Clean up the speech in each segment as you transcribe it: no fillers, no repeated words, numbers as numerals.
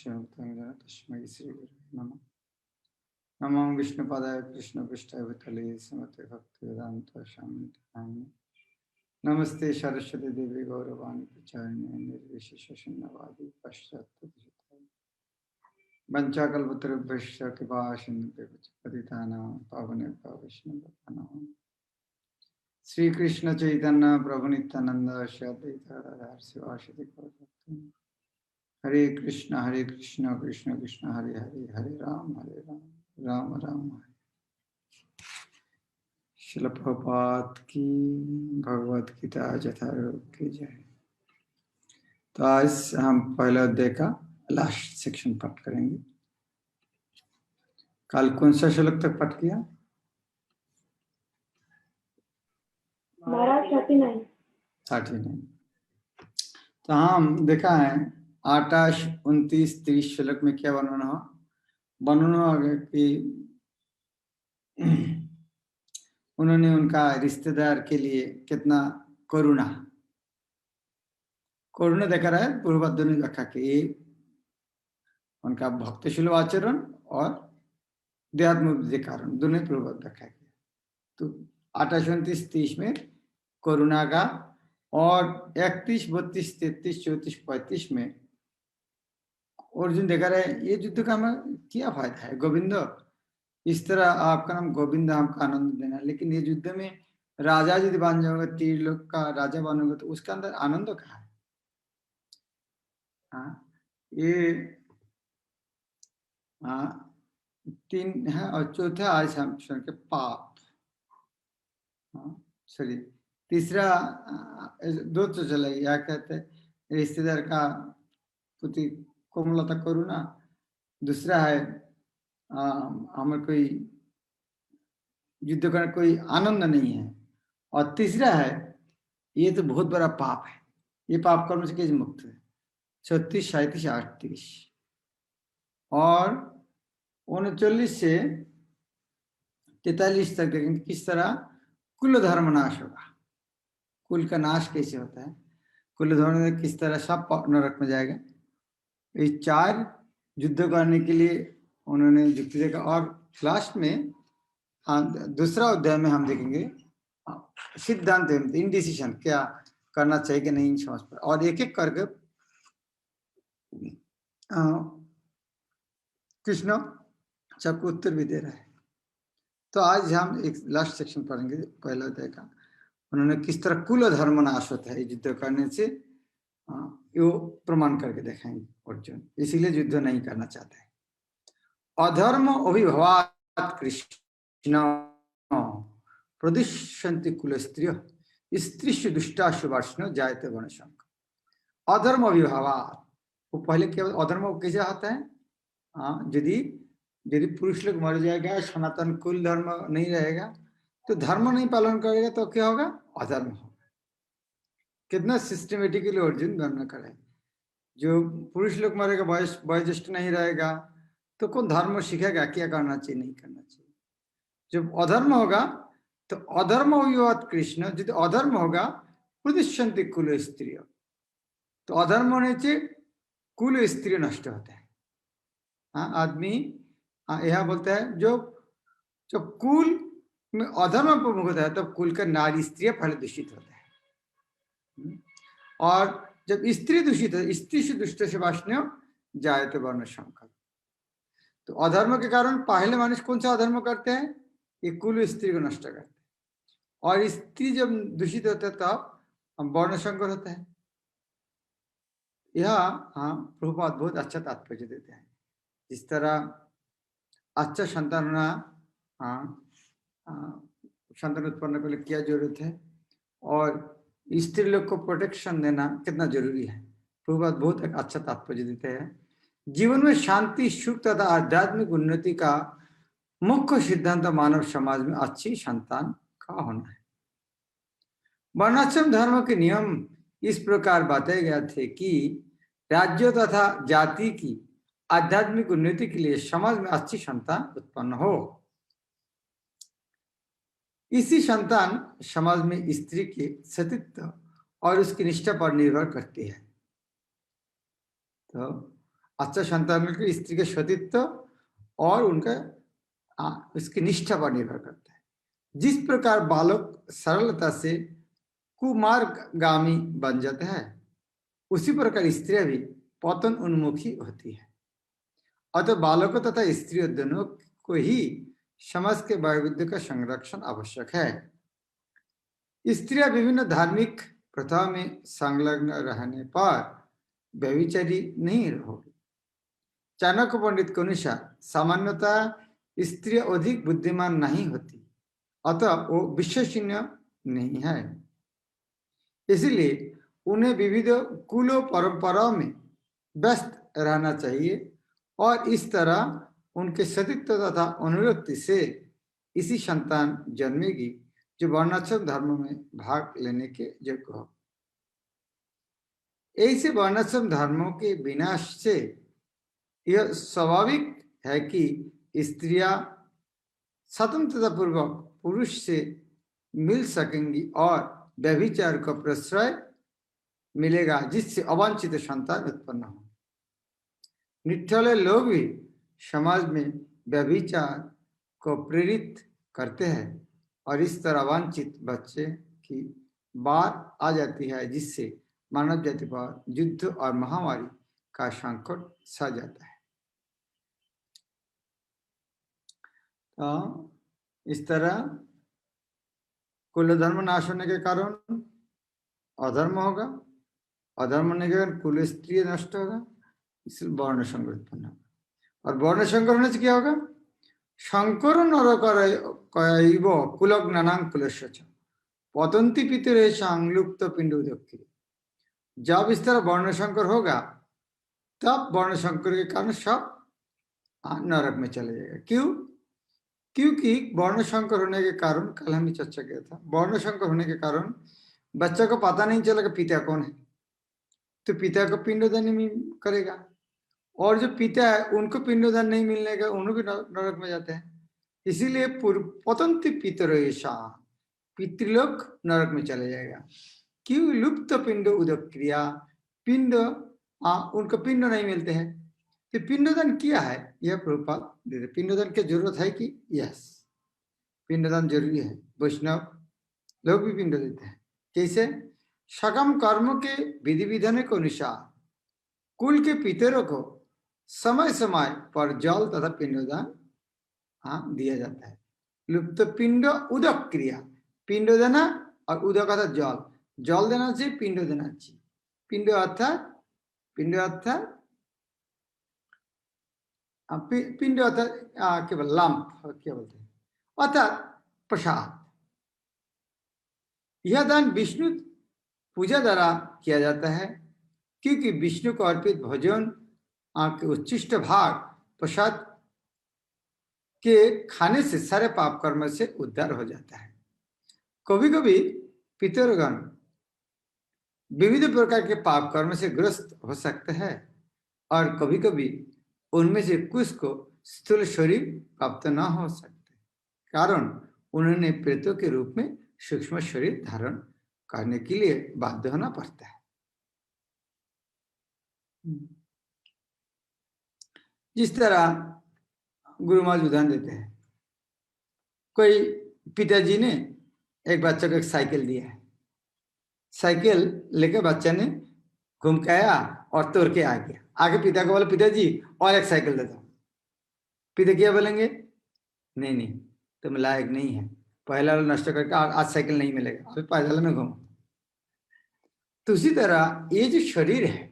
तस्मै श्रीगुरुवे नमः। नमो विष्णुपदाय कृष्णपृष्ठाय भूतले श्रीमते भक्तिवेदान्त स्वामी नामिने। नमस्ते सरस्वती देवी गौरवाणी प्रचारिणे निर्विशेष शून्यवादी पश्चात्पतिताय वंचाकल्पतरुभ्यश्च कृपा सिन्धुभ्यश्च पतितानां पावनेभ्यो वैष्णवेभ्यो श्री कृष्ण चैतन्य प्रभु नित्यानंद श्री अद्वैत गदाधर शिवासादि गौरभक्तवृंद। हरे कृष्ण कृष्ण कृष्ण हरे हरे हरे राम राम राम हरे। श्रील प्रभुपाद की भगवद गीता यथारूप की जय। तो आज हम पहले अध्याय का लास्ट सेक्शन पाठ करेंगे। कल कौन सा श्लोक तक पाठ किया? 39। तो हम देखा है 28, 29, 30 श्लोक में क्या वर्णन हो कि उन्होंने उनका रिश्तेदार के लिए कितना करुणा देखा रहा है। पूर्ववत ने देखा कि उनका भक्तशील आचरण और देहात्म कारण दोनों पूर्ववत देखा गया। तो 28, 29, 30 में करुणा का और 31, 32, 33, 34, 35 में अर्जुन देखा रहे ये युद्ध का हमें क्या फायदा है गोविंद, इस तरह आपका नाम गोविंद हमको आनंद देना, लेकिन ये युद्ध में राजा यदि बन जाओगे, 3 लोग का राजा बनोगे तो उसके अंदर आनंद कहाँ है? ये 3 है और चौथा आज हम सुन के पाप। सॉरी तीसरा 2 तो चला क्या कहते हैं रिश्तेदार का प्रति कोमलता करुणा, दूसरा है हमें कोई युद्ध करने कोई आनंद नहीं है, और तीसरा है ये तो बहुत बड़ा पाप है, ये पाप कर्म से कैसे मुक्त है। 36, 37, 38 और 39 से 43 तक देखेंगे किस तरह कुल धर्म नाश होगा, कुल का नाश कैसे होता है, कुल धर्म किस तरह सब नरक में जाएगा। ये 4 युद्ध करने के लिए उन्होंने युक्ति देखा। और लास्ट में दूसरा अध्याय में हम देखेंगे सिद्धांत इनडिसीजन क्या करना चाहिए कि नहीं समझ पर, और एक एक करके कृष्ण सबको उत्तर भी दे रहा है। तो आज हम एक लास्ट सेक्शन पढ़ेंगे पहला अध्याय का। उन्होंने किस तरह कुल धर्म नाश होता है युद्ध करने से, वो प्रमाण करके दिखाएंगे अर्जुन, इसीलिए युद्ध नहीं करना चाहते हैं। अधर्म अभिभवात् कृष्ण प्रदिशन्ति कुल स्त्रीषु दुष्टासु वर्ष्णो जायते वर्णशंक। अधर्म अभिभवात्, वो पहले क्या अधर्म कैसे आता है? यदि पुरुष लोग मर जाएगा, सनातन कुल धर्म नहीं रहेगा, तो धर्म नहीं पालन करेगा तो क्या होगा? अधर्म होगा। कितना सिस्टमेटिकली अर्जुन वर्णन करे, जो पुरुष लोग मरेगा, वयोज्येष्ठ नहीं रहेगा तो कौन धर्म सीखेगा क्या करना चाहिए नहीं करना चाहिए। जब अधर्म होगा तो अधर्म अभिभवात् कृष्ण, यदि अधर्म होगा प्रतिशंति कुल स्त्री, तो अधर्म होने से कुल स्त्री नष्ट होता है। आदमी यह बोलता है जो कुल में अधर्म प्रमुख होता है तब कुल का नारी स्त्री पहले दूषित होता है, और जब स्त्री दूषित है स्त्री से दुष्ट से वाष्ण्य जायते वर्ण संकर। तो अधर्म के कारण पहले मनुष्य कौन सा अधर्म करते हैं? ये कुल स्त्री को नष्ट करते हैं, और स्त्री जब दूषित होता है तब वर्ण संकर होता है। यह प्रभुपाद बहुत अच्छा तात्पर्य देते हैं। इस तरह अच्छा संतान संतान उत्पन्न के लिए क्या जरूरत है, और स्त्री लोग को प्रोटेक्शन देना कितना जरूरी है, प्रभुपाद बहुत एक अच्छा तात्पर्य देते हैं। जीवन में शांति, सुख तथा आध्यात्मिक उन्नति का मुख्य सिद्धांत मानव समाज में अच्छी संतान का होना है। वर्णाश्रम धर्म के नियम इस प्रकार बताए गए थे कि राज्य तथा जाति की आध्यात्मिक उन्नति के लिए समाज में अच्छी संतान उत्पन्न हो। इसी संतान समाज में स्त्री के सतीत्व और उसकी निष्ठा पर निर्भर करती है। तो अच्छा संतान के स्त्री के सतीत्व और उनका उसकी निष्ठा पर निर्भर करता है। जिस प्रकार बालक सरलता से कुमार्गामी बन जाता है, उसी प्रकार स्त्रियां भी पतन उन्मुखी होती है। अतः बालकों तथा स्त्रियों दोनों को ही समाज के वैविध्य का संरक्षण आवश्यक है। स्त्रियां विभिन्न धार्मिक प्रथाओं में संलग्न रहने पर व्यभिचारी नहीं होगी। चाणक्य पंडित के अनुसार सामान्यतः स्त्री अधिक बुद्धिमान नहीं होती, अतः वो विश्वसनीय नहीं है। इसलिए उन्हें विविध कुलों परंपराओं में व्यस्त रहना चाहिए और इस तरह उनके सतीत्व तथा अनुरक्ति से इसी संतान जन्मेगी जो वर्णाश्रम धर्म में भाग लेने के योग्य हो। ऐसे वर्णाश्रम धर्मों के विनाश से यह स्वाभाविक है कि स्त्रियां स्वतंत्रता पूर्वक पुरुष से मिल सकेंगी और व्यभिचार को प्रश्रय मिलेगा, जिससे अवांछित संतान उत्पन्न हो। निठल्ले लोग भी समाज में व्यभिचार को प्रेरित करते हैं और इस तरह वांछित बच्चे की बार आ जाती है, जिससे मानव जाति पर युद्ध और महामारी का संकट सा जाता है। तो इस तरह कुल धर्म नाश होने के कारण अधर्म होगा, अधर्म होने के कारण कुल स्त्री नष्ट होगा, इसलिए वर्ण संकर उत्पन्न होगा। और वर्ण संकर होने से क्या होगा? शंकर नरकैव कुलज्ञानां कुलस्य च पतन्ति पितरेषां लुप्त पिंड उदक्री। जब इस तरह वर्ण संकर होगा तब वर्ण संकर के कारण सब नरक में चले जाएगा। क्यों? क्योंकि वर्ण संकर होने के कारण, कल हमने चर्चा किया था, वर्ण संकर होने के कारण बच्चा को पता नहीं चलेगा पिता कौन है, तो पिता को पिंडदान नहीं करेगा, और जो पिता है उनको पिंडदान नहीं मिलने का उन्होंने भी नरक में जाते हैं। इसीलिए पतंति पितरेषा, पितृलोक नरक में चले जाएगा। क्यों? लुप्त पिंड उदक क्रिया, पिंड उनको पिंड नहीं मिलते हैं। तो पिंडदान किया है यह प्रभुपाद देते। पिंडदान की जरूरत है कि? यस, पिंडदान जरूरी है। वैष्णव लोग भी पिंड देते हैं। कैसे? सकम कर्म के विधि विधान के अनुसार कुल के पितरों को समय समय पर जल तथा पिंडदान दिया जाता है। लुप्त पिंड उदक क्रिया, पिंड देना और उदक अर्थात जल, जल देना चाहिए, पिंड देना चाहिए। पिंड अर्थात पिंड अर्थात केवल लंप, क्या बोलते हैं, अर्थात प्रसाद। यह दान विष्णु पूजा द्वारा किया जाता है, क्योंकि विष्णु को अर्पित भोजन के उच्छिष्ट भाग प्रसाद के खाने से सारे पाप कर्म से उद्धार हो जाता है। कभी कभी पितरगण विविध प्रकार के पाप कर्म से ग्रस्त हो सकते हैं और कभी कभी उनमें से कुछ को स्थूल शरीर प्राप्त न हो सकते, कारण उन्होंने प्रेतों के रूप में सूक्ष्म शरीर धारण करने के लिए बाध्य होना पड़ता है। जिस तरह गुरु महाराज उदाहरण देते हैं, कोई पिताजी ने एक बच्चे को एक साइकिल दिया है, साइकिल लेकर बच्चे ने घूम के आया और तोड़ के आ गया। आगे पिता को बोला, पिताजी और एक साइकिल दे दो। पिता क्या बोलेंगे? नहीं नहीं, तुम लायक नहीं है, पहला नष्ट करके आज साइकिल नहीं मिलेगा, अभी पैदल में घूमो। तो उसी तरह ये जो शरीर है,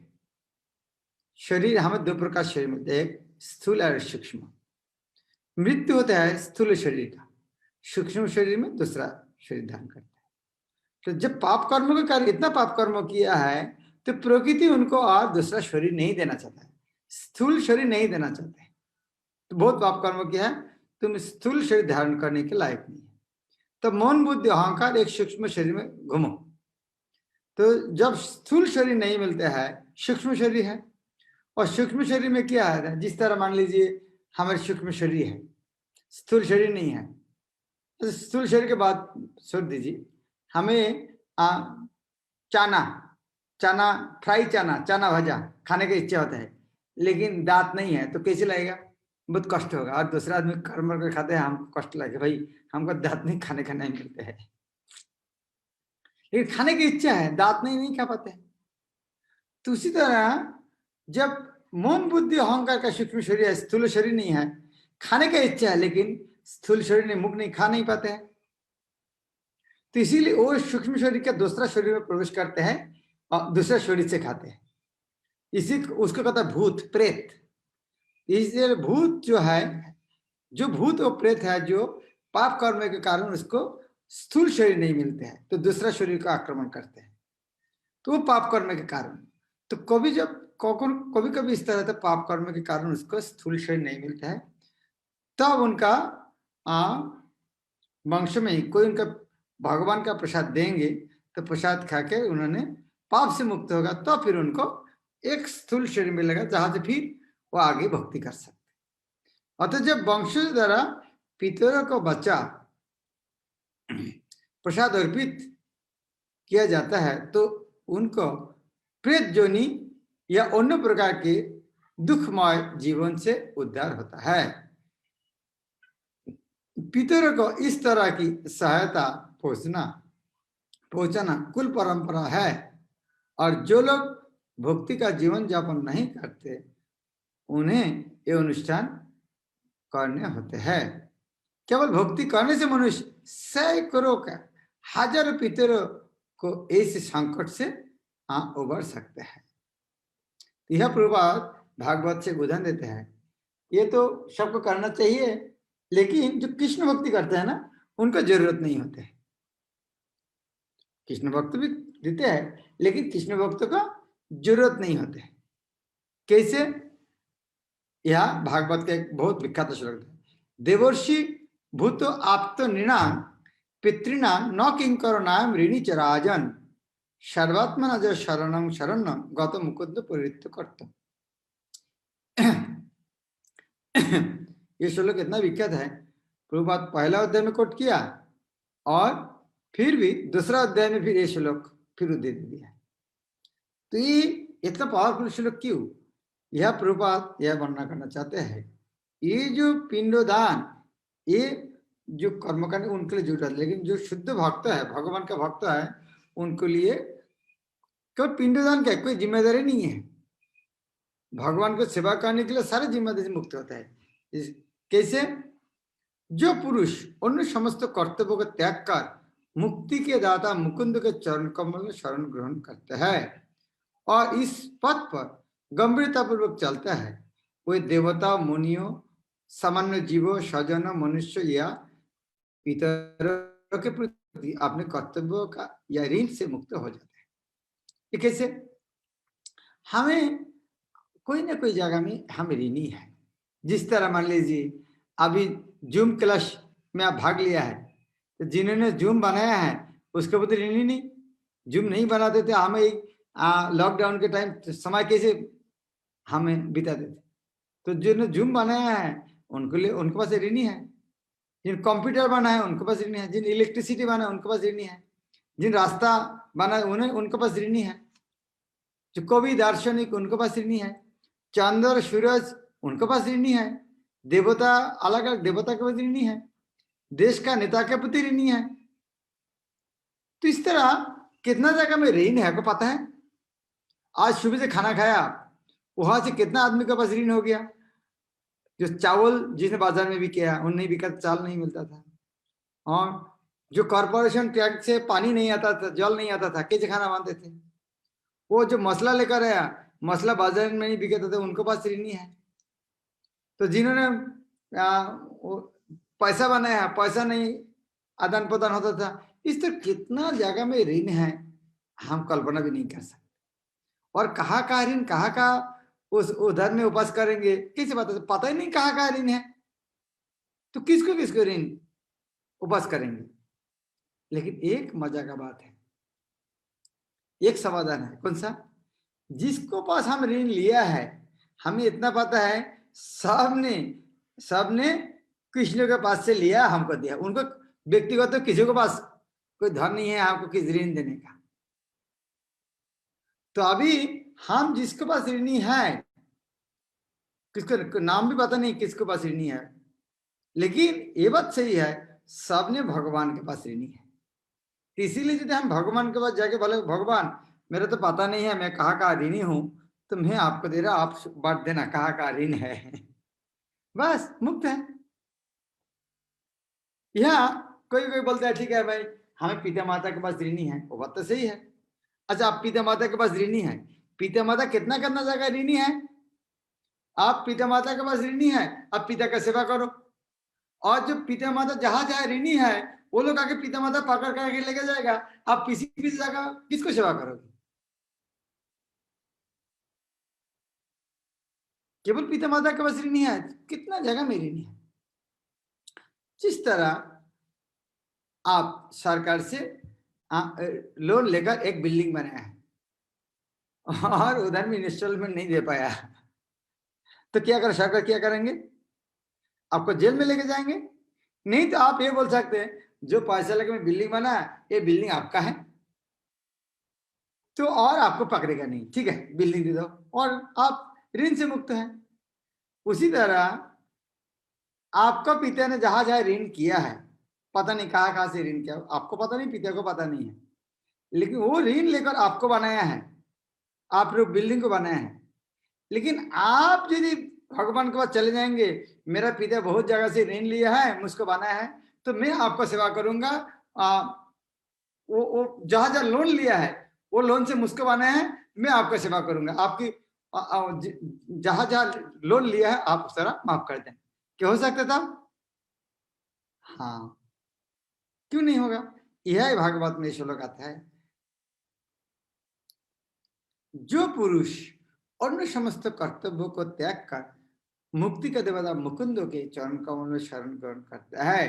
शरीर हमें दो प्रकार शरीर मिलते हैं, एक स्थूल और सूक्ष्म। मृत्यु होता है स्थूल शरीर का, सूक्ष्म शरीर में दूसरा शरीर धारण करता है। तो जब पाप कर्म के कारण इतना पाप कर्म किया है तो प्रकृति उनको और दूसरा शरीर नहीं देना चाहता है, स्थूल शरीर नहीं देना चाहते है। तो बहुत पाप कर्म किया है, तुम स्थूल शरीर धारण करने के लायक नहीं है। तो मौन बुद्धि अहंकार एक सूक्ष्म शरीर में घूमो। तो जब स्थूल शरीर नहीं मिलता है, सूक्ष्म शरीर है, और सूक्ष्म शरीर में क्या है, जिस तरह मान लीजिए हमारे सूक्ष्म शरीर है, स्थूल शरीर नहीं है। तो स्थूल शरीर के बाद छोड़ दीजिए, हमें चना फ्राई चना भजा खाने की इच्छा होता है, लेकिन दांत नहीं है तो कैसे लगेगा? बहुत कष्ट होगा। और दूसरा आदमी कर्म करके खाते हैं, हमको कष्ट लगे, भाई हमको दांत नहीं, खाने का नहीं मिलते हैं, लेकिन खाने की इच्छा है, दांत नहीं खा पाते। तो उसी तरह जब मन बुद्धि अहंकार का सूक्ष्म शरीर है, स्थूल शरीर नहीं है, खाने का इच्छा है, लेकिन स्थूल शरीर ने मुख नहीं, खा नहीं पाते हैं, तो इसीलिए वो सूक्ष्म शरीर के दूसरा शरीर में प्रवेश करते हैं और दूसरा शरीर से खाते हैं। इसी उसको कहता है भूत प्रेत। इसलिए भूत जो है, जो भूत और प्रेत है, जो पाप कर्म के कारण उसको स्थूल शरीर नहीं मिलते हैं, तो दूसरा शरीर का आक्रमण करते हैं, तो वो पाप कर्म के कारण। तो कभी जब कभी कभी इस तरह से पाप कर्म के कारण उसको स्थूल शरीर नहीं मिलता है, तब उनका वंश में ही कोई उनका भगवान का प्रसाद देंगे, तो प्रसाद खा के उन्होंने पाप से मुक्त होगा, तो फिर उनको एक स्थूल शरीर मिलेगा जहां से फिर वो आगे भक्ति कर सकते। अतः जब वंश द्वारा पितरों को बच्चा प्रसाद अर्पित किया जाता है, तो उनको प्रेत जोनि या अन्य प्रकार के दुखमय जीवन से उद्धार होता है। पितरों को इस तरह की सहायता पहुंचाना कुल परंपरा है, और जो लोग भक्ति का जीवन यापन नहीं करते, उन्हें ये अनुष्ठान करने होते हैं। केवल भक्ति करने से मनुष्य सैकड़ों का, हजारों पितरों को इस संकट से उबर सकते हैं। यह प्रभात भागवत से उदाहरण देते हैं। ये तो सबको करना चाहिए, लेकिन जो कृष्ण भक्ति करते हैं ना, उनको जरूरत नहीं होते है। कृष्ण भक्त भी देते हैं, लेकिन कृष्ण भक्त को जरूरत नहीं होते। कैसे? यह भागवत का एक बहुत विख्यात श्लोक है। देवर्षि भूतो आप्तो नृणाम पितृणाम न किंकर नाम ऋणी च राजन सर्वात्मना जो शरणं शरणं गत मुकुंद परित्य करता। ये श्लोक इतना विख्यात है, प्रभुपाद पहला अध्याय में कोट किया, और फिर भी दूसरा अध्याय में फिर ये श्लोक फिर उद्धृत दिया। तो ये इतना पावरफुल श्लोक क्यों? यह प्रभुपाद यह वर्णना करना चाहते हैं, ये जो पिंडोदान, ये जो कर्मकांड उनके लिए जुटा, लेकिन जो शुद्ध भक्त है, भगवान का भक्त है, उनके लिए केवल पिंडदान क्या, कोई जिम्मेदारी नहीं है। भगवान को सेवा करने के लिए सारे जिम्मेदारी मुक्त होता है। कैसे? जो पुरुष अन्य समस्त कर्तव्यों को त्याग कर मुक्ति के दाता मुकुंद के चरण कमल में शरण ग्रहण करता है और इस पथ पर गंभीरता पूर्वक चलता है, वही देवता, मुनियों, सामान्य जीवों, स्वजन, मनुष्य या इतरों के प्रति अपने कर्तव्यों का या ऋण से मुक्त हो जाता है। ये कैसे? हमें कोई ना कोई जगह में हम ऋणी है। जिस तरह मान लीजिए अभी जूम क्लास में आप भाग लिया है, तो जिन्होंने जूम बनाया है उसके प्रति ऋणी नहीं। जूम नहीं बनाते थे, हमें लॉकडाउन के टाइम समय कैसे हमें बिता देते, तो जिन्होंने जूम बनाया है उनके लिए, उनके पास ऋणी है। जिन कंप्यूटर बनाए उनके पास ऋणी है, जिन इलेक्ट्रिसिटी बनाए उनके पास ऋणी है, जिन रास्ता बनाए उन्हें उनके पास ऋणी है, जो कवि दार्शनिक उनके पास ऋणी है, चंद्र सूरज उनके पास ऋणी है, देवता अलग अलग देवता के पास ऋणी है, देश का नेता के प्रति ऋणी है। तो इस तरह कितना जगह में ऋण है, आपको पता है? आज सुबह से खाना खाया, वहां से कितना आदमी के पास ऋण हो गया। जो चावल जिसने बाजार में भी किया उन नहीं बिका, चावल नहीं मिलता था, और जो कॉर्पोरेशन टैक्स से पानी नहीं आता था, जल नहीं आता था, कैसे खाना बनाते थे। वो जो मसला लेकर आया, मसला बाजार में नहीं बिका था, उनके पास ऋणी है। तो जिन्होंने पैसा बनाया, पैसा नहीं आदान प्रदान होता था। इस तरह कितना जगह में ऋण है, हम कल्पना भी नहीं कर सकते। और कहाँ का ऋण, कहाँ का उस उधर में उपास करेंगे, कैसे पता ही नहीं कहाँ का ऋण है, तो किसको किसको ऋण उपास करेंगे। लेकिन एक मजा का बात है, एक समाधान है। कौन सा? जिसको पास हम ऋण लिया है, हमें इतना पता है सबने कृष्ण के पास से लिया, हमको दिया। उनको व्यक्तिगत तो किसी के पास कोई धन नहीं है आपको किस ऋण देने का। तो अभी हम जिसके पास ऋणी है किसको नाम भी पता नहीं किसके पास ऋणी है, लेकिन ये बात सही है सबने भगवान के पास ऋणी है। तो इसीलिए यदि हम भगवान के पास जाके बोले भगवान मेरा तो पता नहीं है मैं कहाँ का ऋणी हूं, तो मैं आपको दे रहा, आप बांट देना कहाँ का ऋण है। बस मुक्त है। यहाँ कोई कोई बोलता है ठीक है भाई हमें पिता माता के पास ऋणी है, वो बात तो सही है। अच्छा आप पिता माता के पास ऋणी है, पिता माता कितना करना जगह ऋणी है, आप पिता माता के पास ऋणी है, आप पिता का सेवा करो। और जो पिता माता जहां जहां ऋणी है वो लोग आके पिता माता पकड़ करके लेके जाएगा, आप किसी भी जगह किसको सेवा करोगे? केवल पिता माता के पास ऋणी है, कितना जगह में ऋणी है। जिस तरह आप सरकार से लोन लेकर एक बिल्डिंग बनाया है और उधर में इंस्टॉलमेंट नहीं दे पाया, तो क्या कर सरकार क्या करेंगे? आपको जेल में लेके जाएंगे? नहीं, तो आप ये बोल सकते हैं जो पैसा लेके मैं बिल्डिंग बना ये बिल्डिंग आपका है, तो और आपको पकड़ेगा नहीं, ठीक है बिल्डिंग दे दो और आप ऋण से मुक्त हैं। उसी तरह आपका पिता ने जहां जहां ऋण किया है, पता नहीं कहां से ऋण किया, आपको पता नहीं, पिता को पता नहीं है, लेकिन वो ऋण लेकर आपको बनाया है, आप लोग बिल्डिंग को बनाया है। लेकिन आप यदि भगवान के पास चले जाएंगे, मेरा पिता बहुत जगह से ऋण लिया है मुझको बनाया है, तो मैं आपको सेवा करूंगा, वो जहां जहां लोन लिया है वो लोन से मुझको बनाया है, मैं आपका सेवा करूंगा, आपकी जहां जहां लोन लिया है आप उस तरह माफ कर दें। क्या हो सकता था? हाँ, क्यों नहीं होगा? यह भागवत में श्लोक आता है, जो पुरुष अन्य समस्त कर्तव्यों को त्याग कर मुक्ति का देवता मुकुंदों के चरण कमल में शरण ग्रहण करता है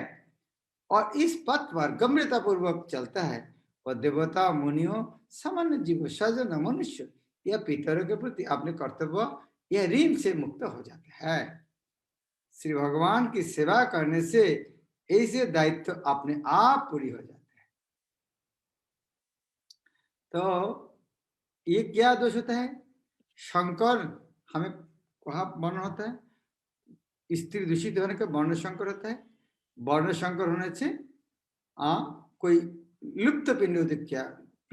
और इस पथ पर गंभीरता पूर्वक चलता है, वह देवता मुनियों सामान्य जीव सजन मनुष्य या पितरों के प्रति अपने कर्तव्य या ऋण से मुक्त हो जाता है। श्री भगवान की सेवा करने से ऐसे दायित्व अपने आप पूरी हो जाते हैं। तो ये क्या दोष होता है? शंकर हमें वहां वर्ण होता है, स्त्री दूषित होने का वर्ण शंकर होता है, वर्ण शंकर होने से कोई लुप्त पिंड क्या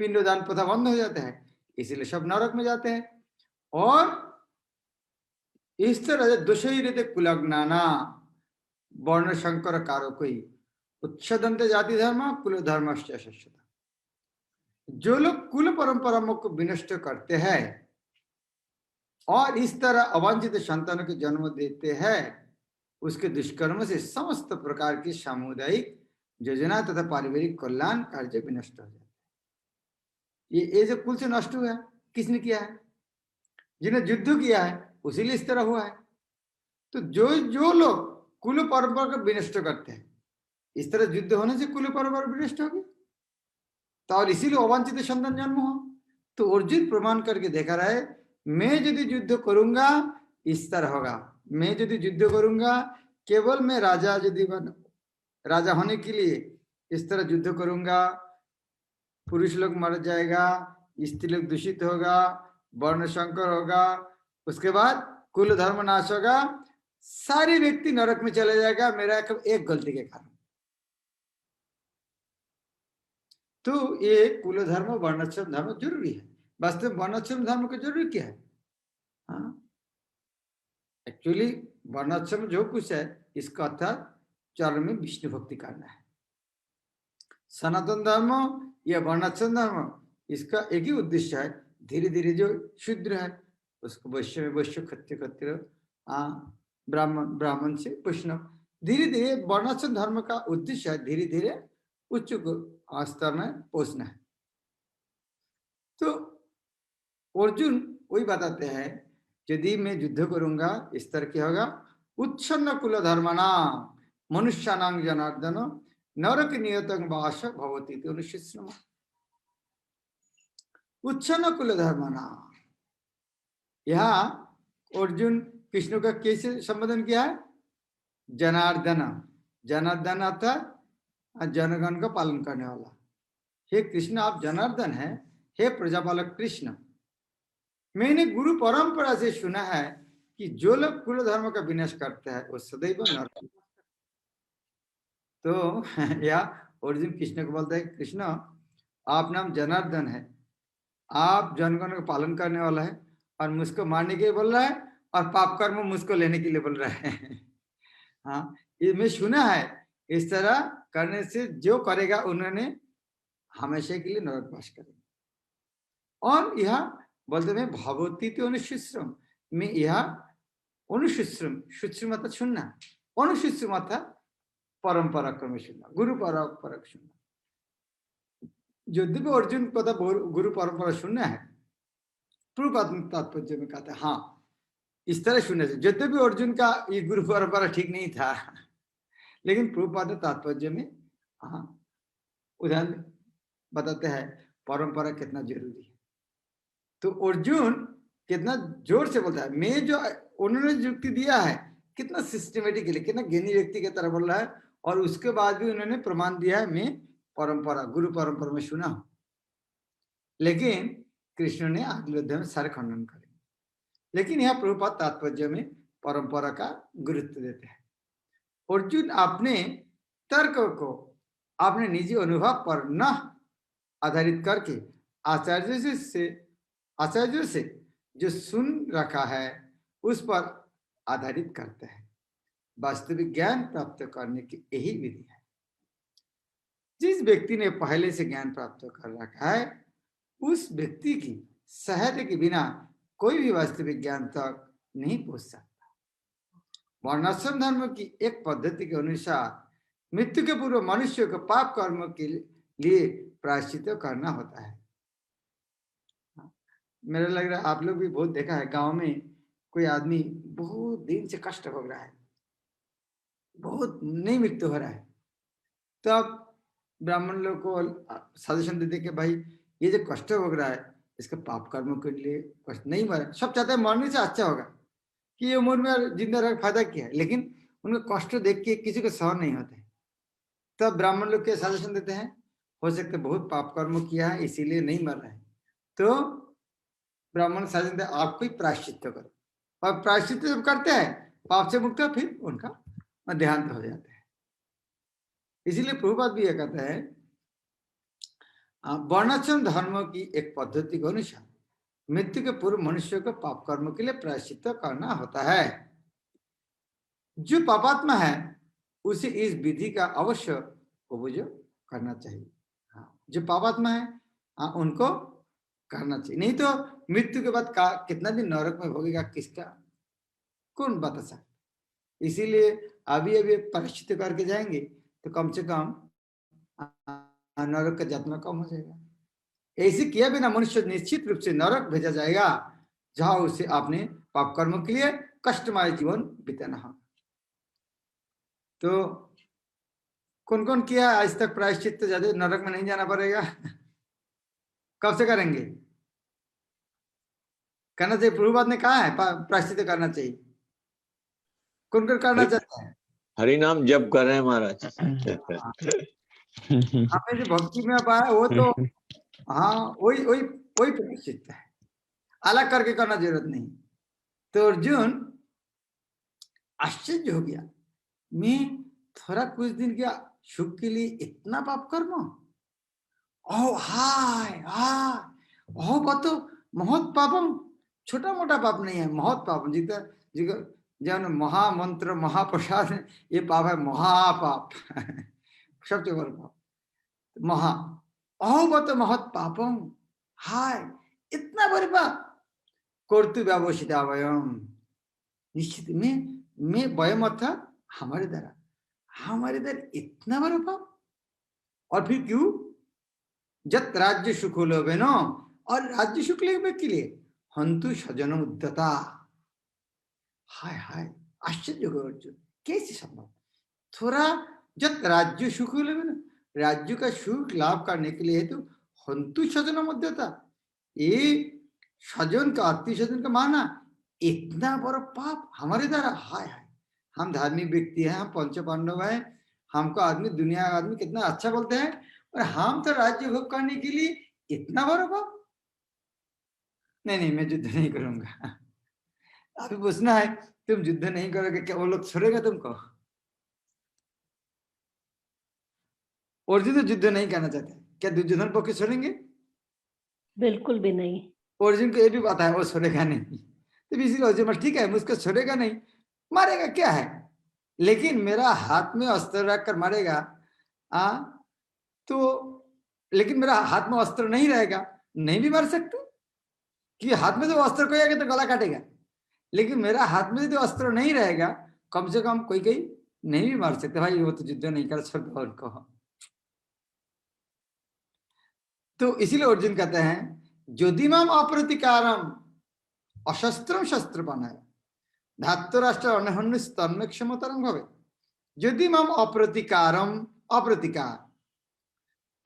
पिंडदान प्रथा बंद हो जाता है, इसीलिए सब नरक में जाते हैं। और इस तरह दुषई रहते कुलग्नाना वर्ण शंकर कारो कोई उच्छदंत जाति धर्म कुल धर्म, जो लोग कुल परंपरा को विनष्ट करते हैं और इस तरह अवांछित संतानों के जन्म देते हैं, उसके दुष्कर्म से समस्त प्रकार की सामुदायिक योजना तथा पारिवारिक कल्याण कार्य विनष्ट हो जाता है। ये जो कुल से नष्ट हुआ है, किसने किया है? जिन्हें युद्ध किया है उसीलिए इस तरह हुआ है। तो जो लोग कुल परंपरा को विनष्ट करते हैं, इस तरह युद्ध होने से कुल परंपरा विनष्ट होगी, तो और इसीलिए अवांछित संतान जन्म हो। तो अर्जुन प्रमाण करके देखा रहा है, मैं यदि युद्ध करूंगा इस तरह होगा, मैं यदि युद्ध करूंगा केवल मैं राजा यदि राजा होने के लिए इस तरह युद्ध करूंगा, पुरुष लोग मर जाएगा, स्त्री लोग दूषित होगा, वर्ण संकर होगा, उसके बाद कुल धर्म नाश होगा, सारे व्यक्ति नरक में चले जाएगा मेरा एक गलती के कारण। तो ये कुल धर्म वर्णाश्रम धर्म जरूरी है। वास्तव में वर्णाश्रम धर्म का जरूरी क्या है? एक्चुअली वर्णाश्रम जो कुछ है इसका अर्थ चरण में विष्णु भक्ति करना है। सनातन धर्म या वर्णाश्रम धर्म इसका एक ही उद्देश्य है, धीरे धीरे जो शूद्र है उसको वैश्य में वैश्य, क्षत्रिय क्षत्रिय, ब्राह्मण ब्राह्मण से वैष्णव, धीरे धीरे वर्णाश्रम धर्म का उद्देश्य है धीरे धीरे उच्च स्तर में पहुंचना है। तो अर्जुन वही बताते हैं, यदि मैं युद्ध करूंगा इस तरह क्या होगा, उच्छन्न कुल धर्मना मनुष्यानां जनार्दन नरक नियतं वास भवति। उच्छन्न कुल धर्मना, यहाँ अर्जुन कृष्ण का कैसे संबोधन किया है? जनार्दन, जनार्दन अर्थात जनगण का पालन करने वाला। हे कृष्ण आप जनार्दन है, हे प्रजापालक कृष्ण, मैंने गुरु परंपरा से सुना है कि जो लोग कुल धर्म का विनाश करते हैं वो सदैव नरक। तो या अर्जुन कृष्ण को बोलता है, कृष्ण आप नाम जनार्दन है, आप जनगण का पालन करने वाला है और मुझको मारने के लिए बोल रहा है और पाप कर्म मुझको लेने के लिए बोल रहा है। हाँ, ये मैं सुना है, इस तरह करने से जो करेगा उन्होंने हमेशा के लिए नरकवास करेगा। और यह बोलते हैं भगवती तो अनुशिश्रम में, यह अनुशिश्रम, शुश्रम मतलब सुनना, अनुशिश्रम अर्थात परंपरा क्रम सुनना, गुरु परंपरा सुनना। यदि भी अर्जुन को तो गुरु परंपरा सुनना है, पूर्व तात्पर्य में कहता है हाँ इस तरह सुनने से। यद्य भी अर्जुन का ये गुरु परंपरा ठीक नहीं था, लेकिन पूर्व तात्पर्य में हाँ उदाहरण बताते हैं परंपरा कितना जरूरी है। तो अर्जुन कितना जोर से बोलता है, मैं जो उन्होंने युक्ति दिया है कितना सिस्टमेटिकली, कितना ज्ञानी व्यक्ति की तरह बोल रहा है, और उसके बाद भी उन्होंने प्रमाण दिया है मैं परंपरा गुरु परंपरा में सुना हूं। लेकिन कृष्ण ने अगले अध्याय में सारे खंडन करे, लेकिन यह प्रभुपाद तात्पर्य में परंपरा का गुरुत्व देते हैं। अर्जुन अपने तर्क को अपने निजी अनुभव पर न आधारित करके आचार्य से जो सुन रखा है उस पर आधारित करते हैं। वास्तविक ज्ञान प्राप्त करने की यही विधि है। जिस व्यक्ति ने पहले से ज्ञान प्राप्त कर रखा है उस व्यक्ति की सहायता के बिना कोई भी वास्तविक ज्ञान तक नहीं पहुंच सकता। वर्णाश्रम धर्म की एक पद्धति के अनुसार मृत्यु के पूर्व मनुष्य को पाप कर्म के लिए प्रायश्चित करना होता है। मेरा लग रहा है आप लोग भी बहुत देखा है, गांव में कोई आदमी बहुत दिन से कष्ट भोग रहा है, बहुत नहीं मृत्यु हो रहा है, तब ब्राह्मण लोग को सजेशन देते कि भाई ये जो कष्ट भोग रहा है इसके पाप कर्मों के लिए कष्ट नहीं मरे। सब चाहते हैं मरने से अच्छा होगा कि ये उम्र में जिंदा रह फायदा क्या है, लेकिन उनका कष्ट देख के किसी को सहन नहीं होते। तब ब्राह्मण लोग के सजेशन देते हैं हो सकता है बहुत पाप कर्म किया है इसीलिए नहीं मर रहे हैं, तो ब्राह्मण सजेशन देते आपको ही प्रायश्चित करो, और प्रायश्चित जब करते हैं पाप से मुक्त फिर उनका देहांत हो जाता है। इसीलिए प्रभुपाद भी यह कहता है वर्णाश्रम धर्म की एक पद्धति के अनुसार मृत्यु के पूर्व मनुष्य को पाप कर्म के लिए प्रायश्चित करना होता है। जो पापात्मा है उसे इस विधि का अवश्य उपयोग करना चाहिए। हाँ, जो पापात्मा है उनको करना चाहिए, नहीं तो मृत्यु के बाद कितना दिन नरक में भोगेगा किसका कौन बता सकता। इसीलिए अभी अभी प्रायश्चित करके जाएंगे तो कम से कम नरक का यातना कम हो जाएगा। ऐसे किया बिना मनुष्य निश्चित रूप से नरक भेजा जाएगा जहां उसे अपने पाप कर्म के लिए कष्टमय जीवन बिताना हो। तो कौन कौन किया आज तक प्रायश्चित, तो ज्यादा नरक में नहीं जाना पड़ेगा। कब से करेंगे? करना चाहिए, प्रभुपाद ने कहा है प्रायश्चित करना चाहिए। कौन कौन करना चाहता है? हरि नाम जप कर रहे हैं महाराज। हमें जो भक्ति में पाया वो तो हाँ वही वही वही प्रायश्चित है, अलग करके करना जरूरत नहीं। तो अर्जुन आश्चर्य हो गया, मैं थोड़ा कुछ दिन क्या सुख के लिए इतना पाप कर्म, ओ हाय हाय ओ वो तो महत पापम, छोटा मोटा पाप नहीं है, महत पाप जितना जन महामंत्र महाप्रसाद ये पाप है महापाप। सबसे बड़ा पाप महा, ओ वो तो महत पापम, हाय इतना बड़े पाप कर्तु व्यवसिता वयम, निश्चित में वयम अर्थात हमारे द्वारा इतना बड़ा पाप। और फिर क्यों? जत राज्य सुख लोभे न, और राज्य सुख लेने के लिए हंतु स्वजन उद्यता। हाय हाय आश्चर्य हो अर्जुन, कैसे संभव? थोड़ा जत राज्य सुख लोभे न, राज्य का सुख लाभ करने के लिए तो हंतु स्वजन उद्यता, ये स्वजन का आत्मीय स्वजन का माना इतना बड़ा पाप हमारे द्वारा। हाय हाय, हम धार्मिक व्यक्ति हैं, हम पंच पांडव हैं, हमको आदमी दुनिया का आदमी कितना अच्छा बोलते हैं, और हम तो राज्य भोग करने के लिए इतना बड़ा पाप। नहीं नहीं मैं युद्ध नहीं करूंगा। अभी पूछना है तुम युद्ध नहीं करोगे क्या वो लोग छोड़ेगा तुमको? अर्जुन तो युद्ध नहीं करना चाहते, क्या दुर्योधन पक्ष छोड़ेंगे? बिल्कुल भी नहीं। अर्जुन को ये भी पता है वो छोड़ेगा नहीं, तो इसीलिए अर्जुन बोला, ठीक है मुझको छोड़ेगा नहीं, मारेगा क्या है, लेकिन मेरा हाथ में अस्त्र रखकर मारेगा तो, लेकिन मेरा हाथ में अस्त्र नहीं रहेगा, नहीं भी मार सकते, कि हाथ में तो अस्त्र कोई आएगा तो गला काटेगा, लेकिन मेरा हाथ में जो अस्त्र नहीं रहेगा, कम से कम कोई कोई नहीं भी मार सकते, भाई वो तो युद्ध नहीं कर सकता उनको। तो इसीलिए अर्जुन कहते हैं यदिमाम अप्रतिकारम अशस्त्रम शस्त्रपानाय धात्तराष्ट्र अनहन्य क्षमतरम भवे। यदि माम अप्रतिकारम, अप्रतिकार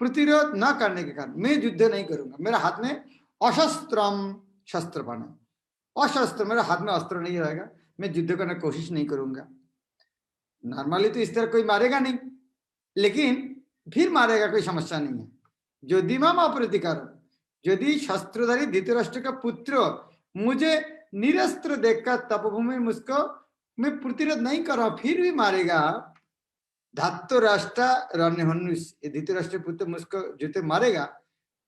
प्रतिरोध न करने के कारण मैं युद्ध नहीं करूंगा, मेरा हाथ में अशस्त्रम शस्त्रपानाय, अशस्त्र मेरा हाथ में अस्त्र नहीं रहेगा, मैं युद्ध करने की कोशिश नहीं करूंगा। नॉर्मली तो इस तरह कोई मारेगा नहीं, लेकिन फिर मारेगा कोई समस्या नहीं है। यदि माम अप्रतिकार, यदि शस्त्रधारी धृतराष्ट्र का पुत्र मुझे निरस्त्र देखकर तपोभूमि मुझको मैं प्रतिरोध नहीं कर रहा फिर भी मारेगा, धात्तराष्ट्र रणहन्युष धृतराष्ट्र पुत्र मुझको जुते मारेगा,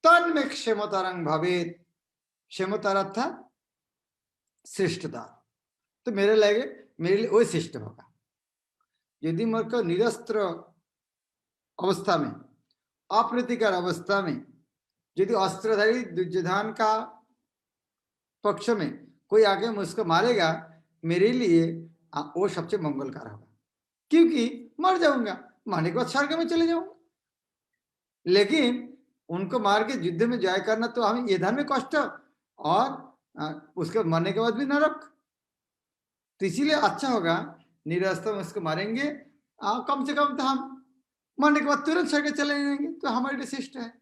तन में क्षमतारंग भवेत, क्षमता था श्रेष्ठता, तो मेरे लिए वो श्रेष्ठ होगा। यदि मेरे को निरस्त्र अवस्था में, अप्रतिकार अवस्था में यदि अस्त्रधारी दुर्योधन का पक्ष में कोई आके मुझको मारेगा, मेरे लिए वो सबसे मंगलकार होगा, क्योंकि मर जाऊंगा, मारने के बाद स्वर्ग में चले जाऊंगा। लेकिन उनको मार के युद्ध में जय करना तो हमें ये धन में कष्ट और उसके मरने के बाद भी नरक, तो इसीलिए अच्छा होगा निरस्त्र में उसको मारेंगे, कम से कम तो हम मरने के बाद तुरंत स्वर्ग चले जाएंगे, तो हमारे लिए श्रेष्ठ है।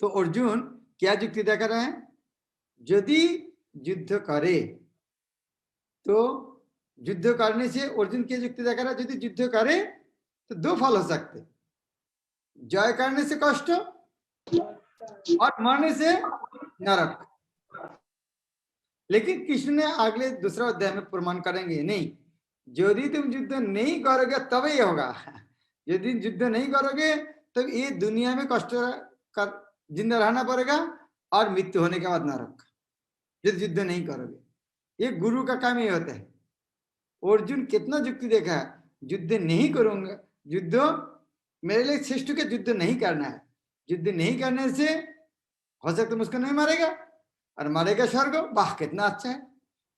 तो अर्जुन क्या युक्ति देखा रहे हैं, यदि युद्ध करे तो युद्ध करने से अर्जुन की युक्ति देखा रहा है, यदि युद्ध करे तो दो फल हो सकते, जय करने से कष्ट और मरने से नरक। लेकिन कृष्ण ने अगले दूसरा अध्याय में प्रमाण करेंगे नहीं, यदि तुम युद्ध नहीं करोगे तब ये होगा, यदि युद्ध नहीं करोगे तो ये दुनिया में कष्ट कर जिंदा रहना पड़ेगा और मृत्यु होने के बाद नरक, यदि युद्ध नहीं करोगे। ये गुरु का काम ही होता है। अर्जुन कितना युक्ति देखा है, युद्ध नहीं करूंगा, युद्ध मेरे लिए श्रेष्ठ के युद्ध नहीं करना है, युद्ध नहीं करने से हो सकता मुझको नहीं मारेगा और मारेगा स्वर्ग, वाह कितना अच्छा है।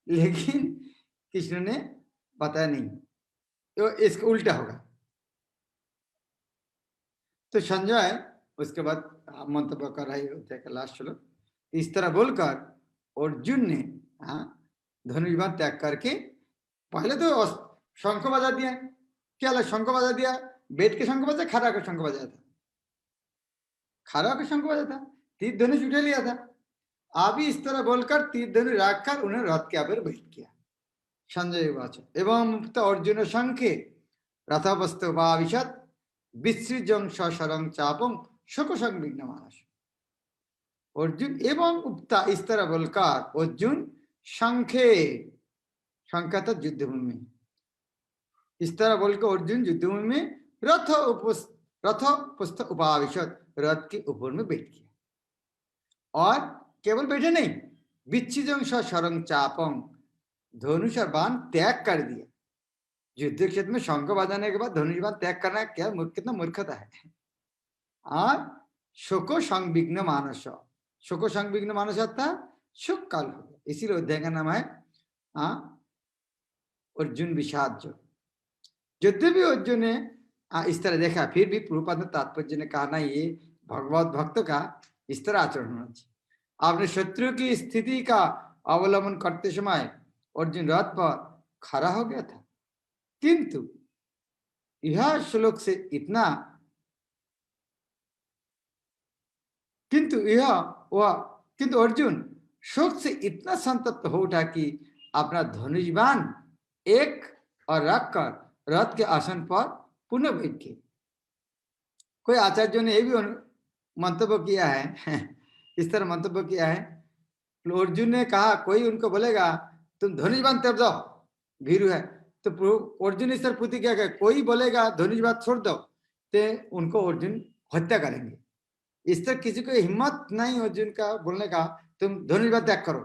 लेकिन कृष्ण ने बताया नहीं, तो इसका उल्टा होगा। तो संजय उसके बाद मंतव्य कर रही होते हैं लास्ट चलो, इस तरह बोलकर अर्जुन ने धनुर्बाण त्याग करके पहले तो शंख बजा दिया, क्या लगा शंख बजा दिया, बैठ के शंख बजा, खड़ा कर शंख बजाया था, खड़ा कर शंख बजा था, तीर धनुष उठा लिया था। अभी इस तरह बोलकर तीर धनुष रखकर उन्हें रथ के ऊपर बैठ किया। संजय वाच एवं मुक्त अर्जुन शंखे रथवस्तु वाविशत विसृजं सशरं चापं शोक संविघ्न मानस। अर्जुन एवं उक्ता इस तरह बोलकर अर्जुन शंखे, शंखा था युद्धभूमि में, इस तरह बोलकर अर्जुन युद्धभूमि में रथ पुस्त उपाविशत रथ के ऊपर में बैठ गया, और केवल बैठे नहीं, विच्छिजं सशरं चापं धनुष और बाण त्याग कर दिया। युद्ध क्षेत्र में शंख बजाने के बाद धनुष बाण त्याग करना क्या कितना मूर्खता है। और शोको संविघ्न मानस, शोको संविघ्न मानस था शोक काल हो गया, इसीलिए अध्याय का नाम है अर्जुन विषाद। यद्यपि अर्जुन ने इस तरह देखा, फिर भी प्रभुपाद ने तात्पर्य ने कहा ना, ये भगवत भक्त का इस तरह आचरण होना चाहिए। आपने शत्रु की स्थिति का अवलंबन करते समय अर्जुन रथ पर खड़ा हो गया था, किंतु यह श्लोक से इतना, किंतु अर्जुन शोक से इतना संतप्त हो उठा कि अपना धनुष बाण एक और रखकर रथ के आसन पर पुनः बैठ गए। कोई आचार्यों ने यह भी मंतव्य किया है इस तरह मंतव्य किया है तो अर्जुन ने कहा, कोई उनको बोलेगा तुम धनुष बाण तोड़ दो, भीरू है, तो अर्जुन इस तरह प्रतिज्ञा करे, कोई बोलेगा धनुष बाण छोड़ दो तो उनको अर्जुन हत्या करेंगे। इस तरह किसी को हिम्मत नहीं अर्जुन का बोलने का तुम धनुष बाण त्याग करो,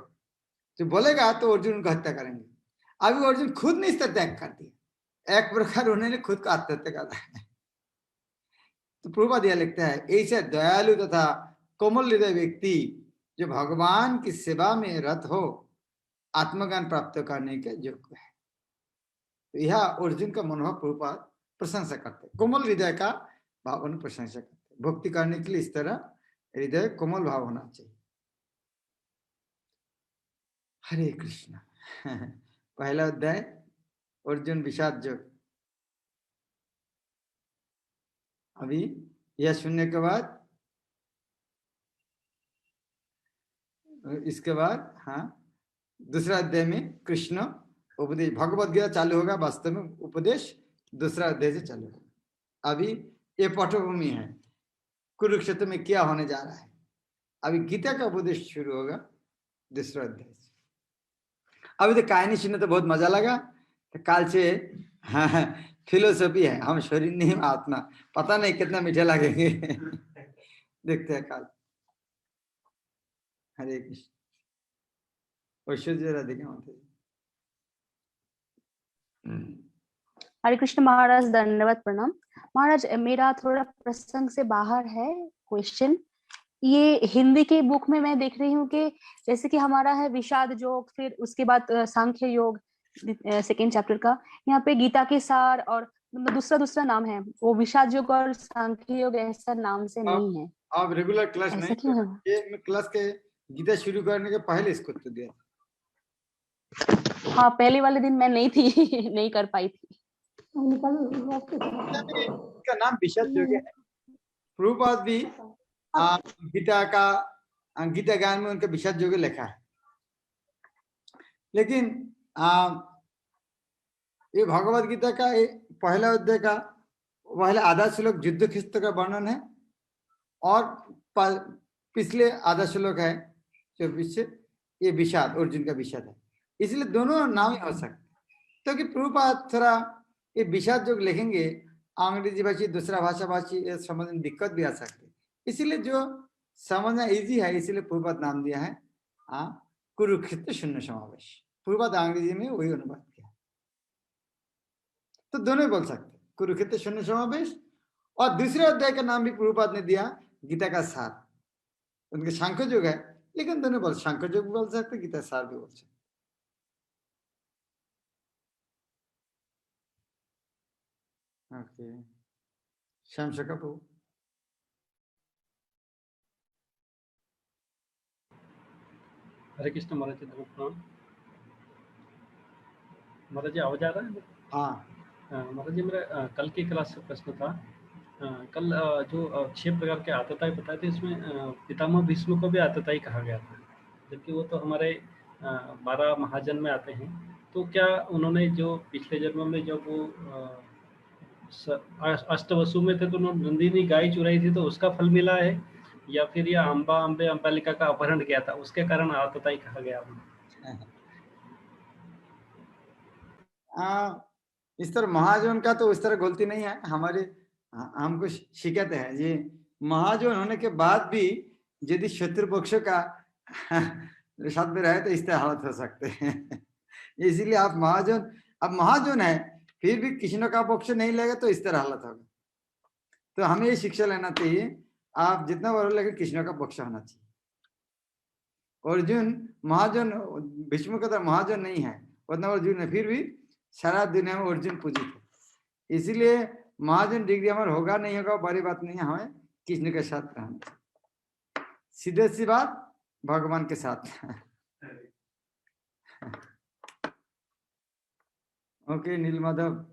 तो बोलेगा तो अर्जुन उनको हत्या करेंगे। अभी अर्जुन खुद ने इस तरह त्याग कर दिया, एक प्रकार उन्होंने खुद को आत्महत्या कर दिया। तो प्रभुपाद यह लिखता है, ऐसे दयालु तथा कोमल हृदय व्यक्ति जो भगवान की सेवा में रत हो आत्मज्ञान प्राप्त करने के योग्य है। तो यह अर्जुन का मनोभाव प्रभुपाद प्रशंसा करते, कोमल हृदय का भाव प्रशंसा करते। भक्ति करने के लिए इस तरह हृदय कोमल भाव होना चाहिए। हरे कृष्ण। पहला अध्याय अर्जुन विषाद योग। अभी यह सुनने के बाद इसके बाद हाँ दूसरा अध्याय में कृष्ण उपदेश, भगवद गीता चालू होगा, वास्तव में उपदेश दूसरा अध्याय से चालू होगा। अभी ये पटभूमि है, कुरुक्षेत्र में क्या होने जा रहा है। अभी गीता का उपदेश शुरू होगा दूसरा अध्याय से। अभी तो कहानी सुनने तो बहुत मजा लगा, तो काल से हाँ फिलोसफी है, हम शरीर नहीं आत्मा, पता नहीं कितना मीठे लगेंगे। देखते हैं काल। हरे कृष्ण। ऐश्वर्य राधिका माता जी। हरे कृष्ण महाराज, धन्यवाद, प्रणाम महाराज। मेरा थोड़ा प्रसंग से बाहर है क्वेश्चन। ये हिंदी के बुक में मैं देख रही हूँ कि जैसे कि हमारा है विषाद योग, फिर उसके बाद सांख्य योग सेकेंड चैप्टर का, यहाँ पे गीता के सार और दूसरा दूसरा नाम है, वो विषाद योग और सांख्य योग ऐसा नाम से नहीं है। आप रेगुलर क्लास ऐसा नहीं क्यों है? ये मैं क्लास के गीता शुरू करने के पहले इसको तो दिया। हाँ, पहले वाले दिन मैं नहीं थी, नहीं कर पाई थी। का नाम विषाद योग है। प्रभुपाद भी गीता का गीता ज्ञान में उनका विषाद योग लिखा है, लेकिन ये भगवद गीता का पहला अध्याय का पहले आधा श्लोक युद्ध क्षेत्र का वर्णन है और पिछले आधा श्लोक है जो पीछे ये विषाद, अर्जुन का विषाद है। इसलिए दोनों नाम ही हो सकते, तो कि प्रभुपाद थोड़ा ये विषाद जो लिखेंगे अंग्रेजी भाषी दूसरा भाषा भाषी समझने में दिक्कत भी आ सकती है, इसलिए जो समझना इजी है इसलिए प्रभुपाद नाम दिया है कुरुक्षेत्र शून्य समावेश। प्रभुपाद अंग्रेजी में वही अनुवाद किया, तो दोनों बोल सकते, कुरुक्षेत्र शून्य समावेश और दूसरे अध्याय का नाम भी प्रभुपाद ने दिया गीता का सार। उनके सांख्य योग है, लेकिन दोनों बोल, सांख्य योग बोल सकते, गीता सार भी बोल सकते। ओके, श्याम शकपू। हरे कृष्ण महाराज जी, प्रणाम महाराज जी। आवाज आ रहा है? हाँ महाराज जी, मेरा कल की क्लास से प्रश्न था। कल जो 6 प्रकार के आतताई बताए थे, इसमें पितामह भीष्म को भी आतताई कहा गया था, जबकि वो तो हमारे 12 महाजन में आते हैं। तो क्या उन्होंने जो पिछले जन्म में जब वो अष्टवसु में थे तो उन्होंने नंदिनी गाय चुराई थी तो उसका फल मिला है, या फिर यह अंबालिका का अपहरण किया था उसके कारण आतताई कहा गया? इस तरह महाजन का तो इस तरह गलती नहीं है, हमारे हमको शिकायत है ये महाजन होने के बाद भी यदि शत्रु पक्ष का साथ में रहे तो इस तरह हालत हो सकते हैं। इसीलिए आप महाजन, अब महाजन है फिर भी कृष्ण का पक्ष नहीं लेगा तो इस तरह हालत होगा। तो हमें ये शिक्षा लेना चाहिए, आप जितना बड़ा लगे कृष्ण का पक्ष होना चाहिए। अर्जुन महाजन, भीष्म का तो महाजन नहीं है उतना अर्जुन है, फिर भी सारा दुनिया में अर्जुन पूजित है। इसीलिए महाजन डिग्री हमारा होगा नहीं होगा बड़ी बात नहीं है, हमें कृष्ण के साथ रहना, सीधे सी बात भगवान के साथ। ओके नील माधव।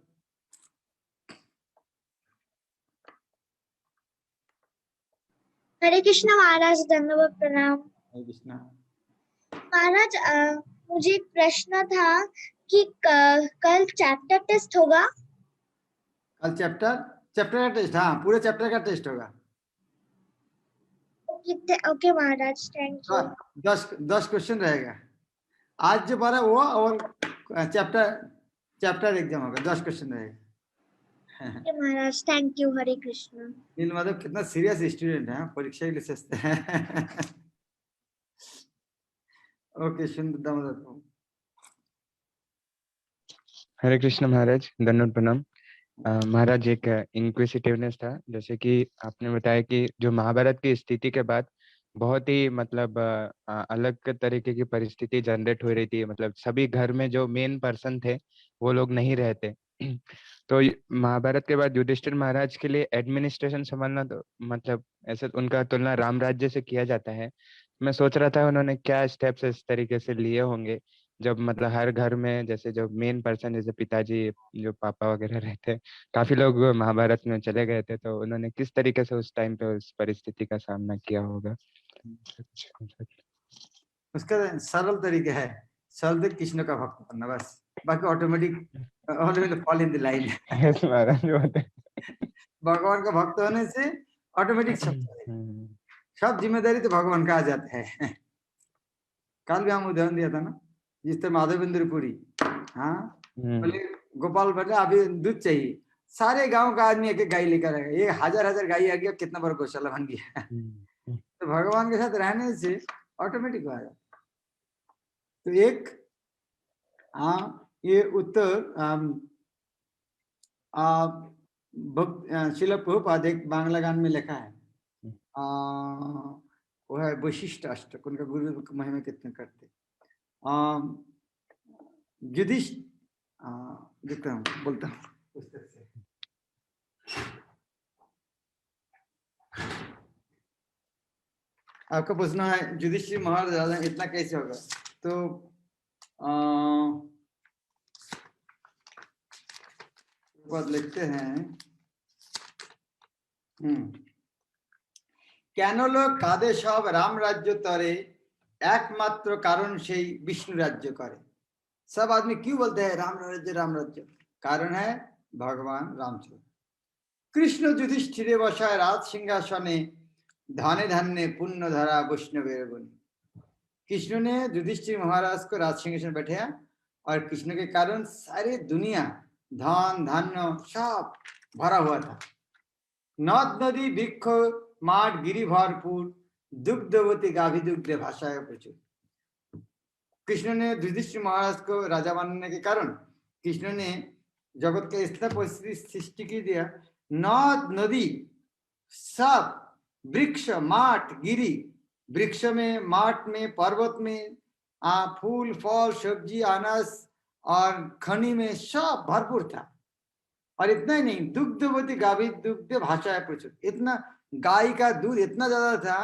हरे कृष्ण महाराज, धन्यवाद, प्रणाम। हरे कृष्णा महाराज, मुझे एक प्रश्न था कि कल चैप्टर टेस्ट होगा? कल चैप्टर का टेस्ट, हाँ पूरे चैप्टर का टेस्ट होगा। ओके महाराज, थैंक यू। 10 क्वेश्चन रहेगा आज जो पढ़ा वो, और चैप्टर एग्जाम होगा, 10 क्वेश्चन रहेगा। ओके महाराज, थैंक यू। हरे कृष्ण। नील माधव कितना सीरियस स्टूडेंट है, परीक्षा के लिए सोचते हैं। ओके, सुंदर दामोदर। हरे कृष्ण महाराज, दंडवत प्रणाम। महाराज, एक इंक्विसिटिवनेस था, जैसे कि आपने बताया कि जो महाभारत की स्थिति के बाद बहुत ही मतलब अलग तरीके की परिस्थिति जनरेट हो रही थी। मतलब सभी घर में जो मेन पर्सन थे वो लोग नहीं रहते। तो महाभारत के बाद युधिष्ठिर महाराज के लिए एडमिनिस्ट्रेशन संभालना, तो मतलब ऐसे उनका तुलना राम राज्य से किया जाता है। मैं सोच रहा था उन्होंने क्या स्टेप्स इस तरीके से लिए होंगे, जब मतलब हर घर में जैसे जो मेन पर्सन जैसे पिताजी, जो पापा वगैरह रहते, काफी लोग महाभारत में चले गए थे, तो उन्होंने किस तरीके से उस टाइम पे उस परिस्थिति का सामना किया होगा। उसका सरल तरीका है, सरल कृष्ण का भक्त बनना, बस। बाकी automatic fall in the line. भगवान का भक्त होने से ऑटोमेटिक सब जिम्मेदारी तो भगवान का आ जाता है। कल भी हम उदाहरण दिया था ना, जिस तरह माधवेंद्र पुरी, हाँ, बोले गोपाल भट्ट अभी दूध चाहिए, सारे गांव का आदमी एक गाय लेकर आएगा, ये हजार गाय आ गया, कितना बड़ा गौशाला बन गया। तो भगवान के साथ रहने से ऑटोमेटिक आ जाता। तो एक ये उत्तर शिला प्रभुपाद एक बांग्ला गान में लिखा है, वो है वशिष्ठ अष्टक, उनका गुरु महिमा कितने करते। देखता हूँ, बोलता हूँ पुस्तक से। आपका पूछना है युधिष्ठिर महाराज इतना कैसे होगा, तो बात लिखते हैं, কেন লোক কাঁদে সব রাম রাজ্য তরে, একমাত্র কারণ সেই विष्णु राज्य करे। सब आदमी क्यों बोलते हैं राम राज्य, कारण है भगवान रामचंद्र। कृष्ण युधिष्ठिरे बसाय राज सिंहासने, धाने धान्य पुण्य धरा वैष्णवेर गुण। कृष्ण ने युधिष्ठिर महाराज को राज सिंहासन बैठाया, और कृष्ण के कारण सारी दुनिया धन धान्य सब भरा हुआ था। नद नदी वृक्ष माठ गिरी भरपूर, दुग्धवती गाभी दुग्ध भाषाएं प्रचुर। कृष्ण ने युधिष्ठिर महाराज को राजा बनने के कारण कृष्ण ने जगत के इतना परिस्थिति सृष्टि की दिया। नद नदी सब, वृक्ष माठ गिरी, वृक्ष में, माठ में, पर्वत में, फूल फल सब्जी अनाज और खनी में सब भरपूर था। और इतना ही नहीं, दुग्धवती गाभी दुग्ध भाषा प्रचुर, इतना गाय का दूध इतना ज्यादा था,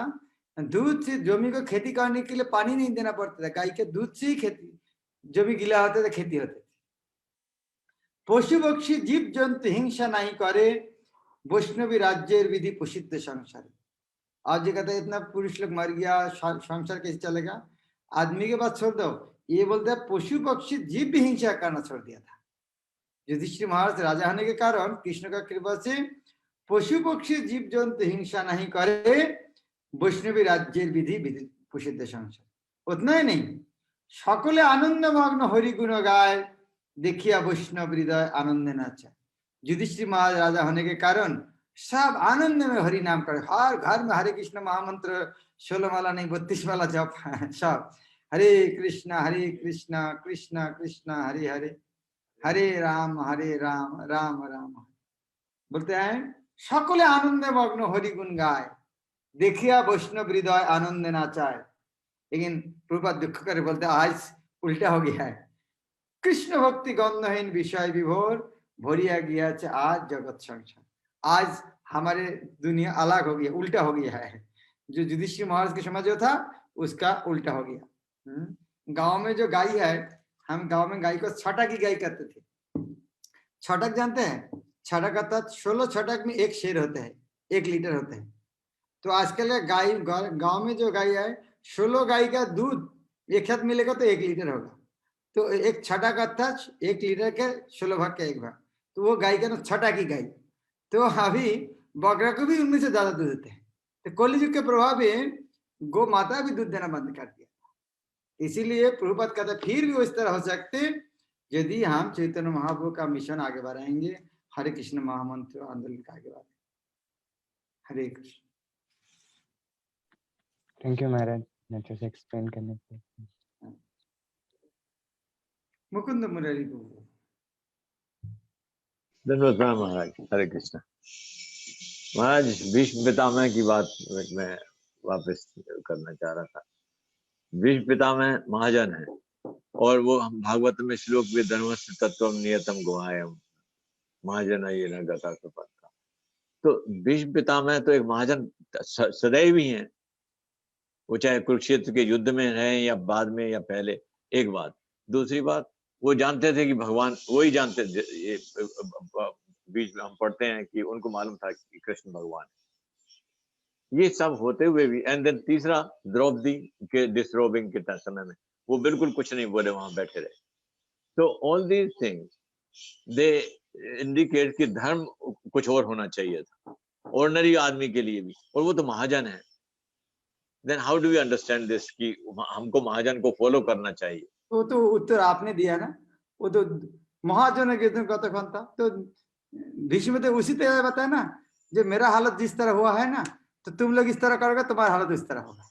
दूध से जमी को खेती करने के लिए पानी नहीं देना पड़ता था, गाय के दूध से ही खेती, जमी गीला होता था, खेती होती थी। पशु पक्षी जीव जंतु हिंसा नहीं करे, वैष्णवी राज्य विधि प्रसिद्ध संसार। आज ये कहता है इतना पुरुष लोग मर गया, संसार कैसे चलेगा। आदमी के बात छोड़ दो, ये बोलते हैं पशु पक्षी जीव भी हिंसा करना छोड़ दिया था। युधिष्ठिर महाराज राजा होने के कारण कृष्ण का कृपा से पशु पक्षी जीव जंतु हिंसा नहीं करे, वैष्णवी राज्य विधि प्रसिद्ध संसार। उतना ही नहीं, सकले आनंद मग्न हरि गुण गाय, देखिया वैष्णव हृदय आनंद नाचा। युधिष्ठिर महाराज राजा होने के कारण सब आनंद में हरि नाम करे, हर घर में हरे कृष्ण महामंत्र 16 माला नहीं 32 माला जप, सब हरे कृष्णा कृष्णा कृष्णा हरे हरे, हरे राम राम राम। बोलते हैं सकले आनंद मग्न हरि गुण गाय, देखिया वैष्णव हृदय आनंद नाचाए। लेकिन प्रभुपाद दुख करे बोलते आज उल्टा हो गया है। कृष्ण भक्ति गंधहीन विषय विभोर, भरिया गया आज जगत संसार। आज हमारे दुनिया अलग हो गया, उल्टा हो गया है। जो युधिष्ठिर महाराज के समय जो था उसका उल्टा हो गया। गांव में जो गाय है, हम गांव में गाय को छटक की गाय कहते थे। छटक जानते हैं, छटक अर्थात 16 छटक में एक शेर होता है, 1 लीटर होता है। तो आजकल गाय गांव में जो गाय है, 16 गाय का दूध एक साथ मिलेगा तो 1 लीटर होगा। तो एक छटक अर्थात 1 लीटर के 16 भाग का 1 भाग, तो वो गाय का ना छटा की गाय। तो अभी बकरा को भी उनमें से ज्यादा दूध देते हैं। तो कलयुग के प्रभाव में गौ माता भी दूध देना बंद कर दिया। इसीलिए प्रभुपाद कहते फिर भी वो इस तरह हो सकते यदि हम चैतन्य महाप्रभु का मिशन आगे बढ़ाएंगे, हरे कृष्ण महामंत्र आंदोलन का आगे बढ़ाएंगे। हरे कृष्ण। थैंक यू महाराज, अच्छे से एक्सप्लेन करने के लिए। मुकुंद मुरारी प्रभु। धन्यवाद प्रणाम महाराज। हरे कृष्ण। महाराज भीष्म पितामह की बात मैं वापस करना चाह रहा था। भीष्म पितामह महाजन है और वो हम भागवत में श्लोक भी धर्मस्य तत्वम नियतम गुहायम महाजन ये न गता सुपंथा। तो भीष्म पितामह तो एक महाजन सदैव ही हैं, वो चाहे कुरुक्षेत्र के युद्ध में रहे या बाद में या पहले। एक बात। दूसरी बात, वो जानते थे कि भगवान, वही जानते थे, ये बीच में हम पढ़ते हैं कि उनको मालूम था कि कृष्ण भगवान है। ये सब होते हुए भी, एंड देन तीसरा, द्रौपदी के डिसरोबिंग के समय में वो बिल्कुल कुछ नहीं बोले, वहां बैठे रहे। तो all these things they indicate कि धर्म कुछ और होना चाहिए था ऑर्डिनरी आदमी के लिए भी, और वो तो महाजन है। Then how do we understand this कि हमको महाजन को फॉलो करना चाहिए? वो तो उत्तर आपने दिया ना, वो तो महाजन कथन था। तो भीष्म तो उसी तरह बताया ना, जो मेरा हालत जिस तरह हुआ है ना, तो तुम लोग इस तरह करोगे, तुम्हारा हालत इस तरह होगा।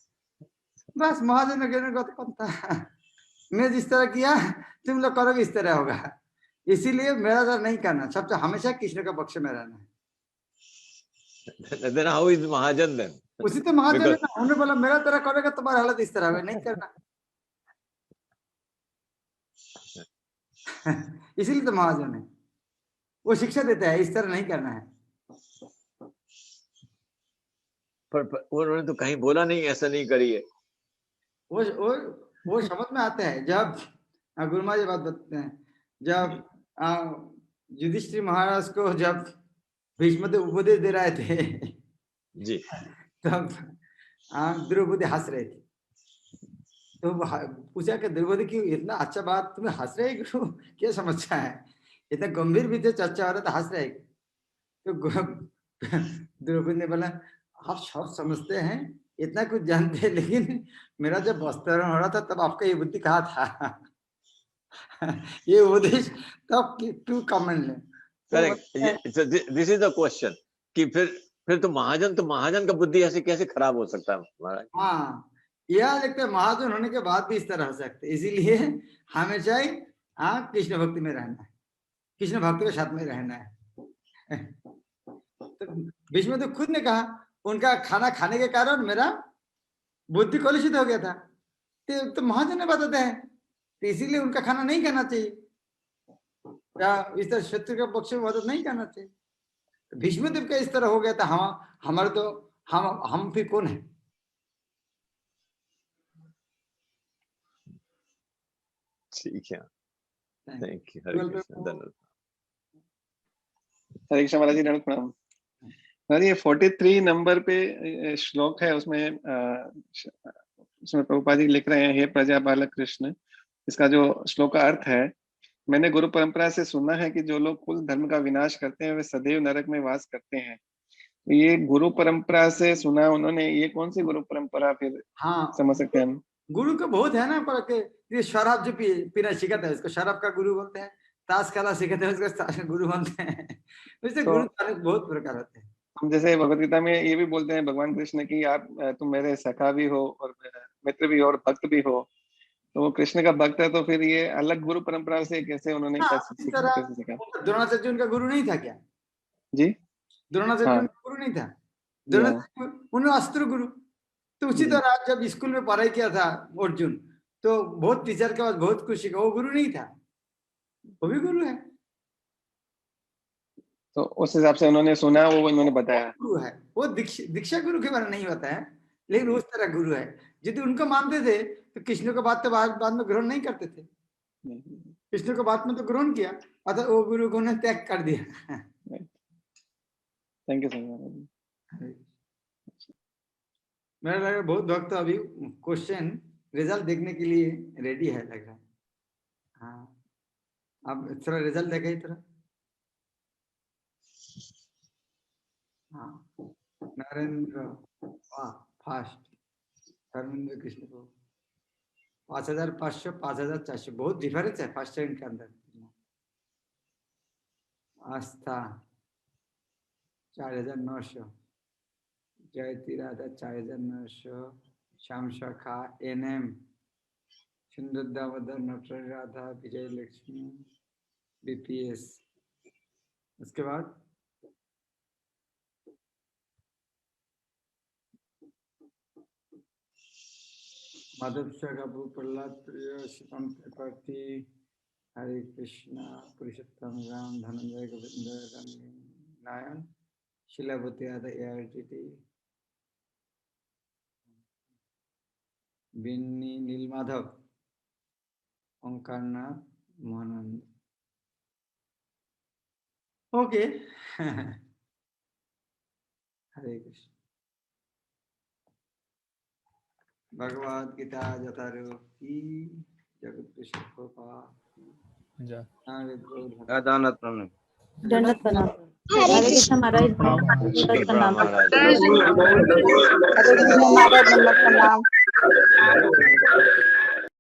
बस महाजन कथन था, मैं जिस तरह किया तुम लोग करोगे इस तरह होगा। इसीलिए मेरा तरह नहीं करना, सबसे हमेशा कृष्ण का पक्ष में रहना है। Then how is Mahajan then? उसी तो महाजन है ना, उन्होंने बोला मेरा तरह करोगे तुम्हारा हालत इस तरह होगा, नहीं करना। इसीलिए तो महाजन है, वो शिक्षा देता है इस तरह नहीं करना है। पर उन्होंने तो कहीं बोला नहीं ऐसा नहीं करिए। वो समझ में आता है जब गुरु महाराज बात बताते हैं, जब युधिष्ठिर महाराज को जब भीष्म उपदेश दे रहे थे जी, तब द्रौपदी हंस रही थी। तो पूछा कि द्रौपदी की इतना अच्छा बात तुम्हें हंस रहे गुरु, क्या समस्या है? इतना गंभीर विषय चर्चा हो रहा था, हंस रहे। तो द्रौपदी ने बोला आप सब समझते हैं, इतना कुछ जानते हैं, लेकिन मेरा जब वस्त्रण हो रहा था तब आपका ये बुद्धि कहा था। ये उपदेश तब टू कमेंट ले। Correct. This is the question कि फिर तो महाजन का बुद्धि ऐसे कैसे खराब हो सकता है महाराज? हाँ, यह देखते हैं महाजन होने के बाद भी इस तरह हो सकते, इसीलिए हमेशा ही कृष्ण भक्ति में रहना है, कृष्ण भक्ति के साथ में रहना है। तो भीष्म तो खुद ने कहा उनका खाना खाने के कारण मेरा बुद्धि कलुषित हो गया था, तो महाजन ने बताते हैं, तो इसीलिए उनका खाना नहीं खाना चाहिए, या इस तरह शत्रु के पक्ष में मदद नहीं करना चाहिए। भीष्म देव का इस तरह हो गया था, हमारे तो हम फिर कौन है? ठीक है, थैंक यू। हरे कृष्ण। धन्यवाद। हरे कृष्ण महाराज जी, धन्यवाद प्रणाम। महाराज ये 43 नंबर पे श्लोक है, उसमें प्रभुपाद जी लिख रहे हैं, हे प्रजा बालक कृष्ण। इसका जो श्लोक का अर्थ है, मैंने गुरु परंपरा से सुना है कि जो लोग कुल धर्म का विनाश करते हैं वे सदैव नरक में वास करते हैं। तो ये गुरु परंपरा से सुना उन्होंने, ये कौन सी गुरु परंपरा फिर समझ सकते हैं हम? गुरु का बहुत है ना, पर ये शराब जो पीना सिखाता है उसको शराब का गुरु बोलते हैं, ताश खेला सिखाते हैं उसको गुरु बोलते हैं। वैसे गुरु बहुत प्रकार होते हैं। हम जैसे भगवत गीता में ये भी बोलते हैं भगवान कृष्ण की, आप तुम मेरे सखा भी हो और मित्र भी हो और भक्त भी हो। तो वो कृष्ण का भक्त है, तो फिर ये अलग गुरु परंपरा से कैसे उन्होंने सीखा? द्रोणाचार्य उनका गुरु नहीं था क्या जी? द्रोणाचार्य उनका गुरु नहीं था, द्रोणाचार्य उन्हें अस्त्र गुरु। तो उसी तरह जब स्कूल में पढ़ाई किया था अर्जुन, तो बहुत टीचर के पास बहुत कुछ सीखा, वो गुरु नहीं था, वो भी गुरु है। तो उस हिसाब से उन्होंने सुना, वो इन्होंने बताया गुरु है। वो दीक्षा गुरु के बारे में नहीं बताया, लेकिन उस तरह गुरु है। यदि उनको मानते थे तो कृष्ण को बात तो बाद में ग्रहण नहीं करते थे, कृष्ण को बात में तो ग्रहण किया, अतः वो गुरु को उन्हें त्याग कर दिया। Thank you sir. मेरा लग रहा है बहुत भक्त अभी क्वेश्चन रिजल्ट देखने के लिए रेडी है लग रहा है। हाँ, अब थोड़ा रिजल्ट देखा ही थोड़ा। हाँ, नरेंद्र वाह फास्ट धर्मेंद्र कृष्ण को 5500 5400 बहुत डिफरेंस है फर्स्ट सेकंड के अंदर। आस्था 4900, जयती राधा 4900, श्याम शाखा NM, सुंदर दामोदर नटराज राधा विजय लक्ष्मी BPS। उसके बाद माधव शाखा प्रहलाद प्रिय शिवम त्रिपाठी हरे कृष्णा पुरुषोत्तम राम धनंजय गोविंद नारायण शिलावती आदि ARTT बिन्नी नीलमाधव ओंकारनाथ मोहनंद। ओके हरे कृष्ण। भगवद गीता जतारो की जगत कृष्ण कृपा दानत प्रणाम। दंडवत प्रणाम। हरे हरे कृष्ण महाराज दंडवत प्रणाम। महाराज हरे कृष्ण महाराज दंडवत प्रणाम।